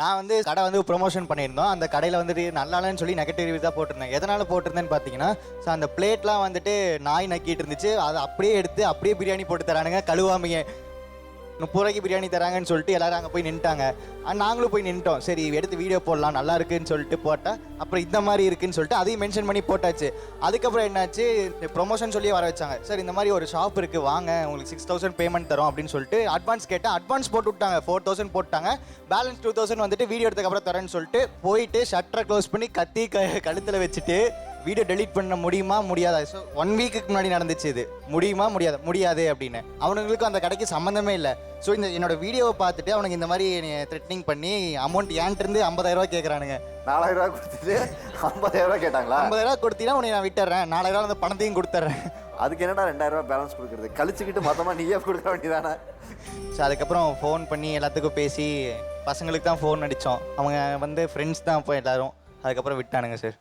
நான் வந்து கடை வந்து ப்ரொமோஷன் பண்ணியிருந்தோம். அந்த கடையில் வந்துட்டு நல்லா இல்லைன்னு சொல்லி நெகட்டிவ் ரிவ்யூ தான் போட்டிருந்தேன். எதனால் போட்டிருந்தேன்னு பார்த்தீங்கன்னா, ஸோ அந்த பிளேட்லாம் வந்துட்டு நாய் நக்கிட்டு இருந்துச்சு. அதை அப்படியே எடுத்து அப்படியே பிரியாணி போட்டு தரானுங்க கழுவாமையே. 30 ரூபாய்க்கு பிரியாணி தராங்கன்னு சொல்லிட்டு எல்லாரும் அங்கே போய் நின்ட்டாங்க. நாங்களும் போய் நின்ட்டோம். சரி எடுத்து வீடியோ போடலாம், நல்லா இருக்குன்னு சொல்லிட்டு போட்டால் அப்புறம் இந்த மாதிரி இருக்குன்னு சொல்லிட்டு அதையும் மென்ஷன் பண்ணி போட்டாச்சு. அதுக்கப்புறம் என்னாச்சு, ப்ரொமோஷன் சொல்லி வர வச்சாங்க. சார் இந்த மாதிரி ஒரு ஷாப் இருக்குது வாங்க, உங்களுக்கு 6000 பேமெண்ட் தரோம் அப்படின்னு சொல்லிட்டு அட்வான்ஸ் கேட்டால் அட்வான்ஸ் போட்டு விட்டாங்க. 4000 போட்டாங்க. பேலன்ஸ் 2000 வந்துட்டு வீடியோ எடுத்ததுக்கப்புறம் தரேன்னு சொல்லிட்டு போயிட்டு ஷட்டரை க்ளோஸ் பண்ணி கத்தி கழுத்தில் வச்சுட்டு வீடியோ டெலீட் பண்ண முடியுமா முடியாதா? ஸோ 1 வீக்குக்கு முன்னாடி நடந்துச்சு இது. முடியுமா முடியாது அப்படின்னு. அவனுங்களுக்கும் அந்த கடைக்கு சம்மந்தமே இல்லை. ஸோ இந்த என்னோட வீடியோவை பார்த்துட்டு அவனுக்கு இந்த மாதிரி த்ரெட்னிங் பண்ணி அமௌண்ட் ஏன்ட்டு 50,000 ரூபா கேட்குறானுங்க. 4000 ரூபா கொடுத்துட்டு 50,000 ரூபா கேட்டாங்களா? 50,000 ரூபா கொடுத்தீங்கன்னா உன்னை நான் விட்டுறேன், 4000 ரூபா அந்த பணத்தையும் கொடுத்துட்றேன். அதுக்கு என்னடா 2000 ரூபா பேலன்ஸ் கொடுக்குறது? கழிச்சுக்கிட்டு மொத்தமாக நீயே கொடுக்க வேண்டியதானே? ஸோ அதுக்கப்புறம் ஃபோன் பண்ணி எல்லாத்துக்கும் பேசி பசங்களுக்கு தான் ஃபோன் அடித்தோம். அவங்க வந்து ஃப்ரெண்ட்ஸ் தான் இப்போ எல்லோரும். அதுக்கப்புறம் விட்டானுங்க சார்.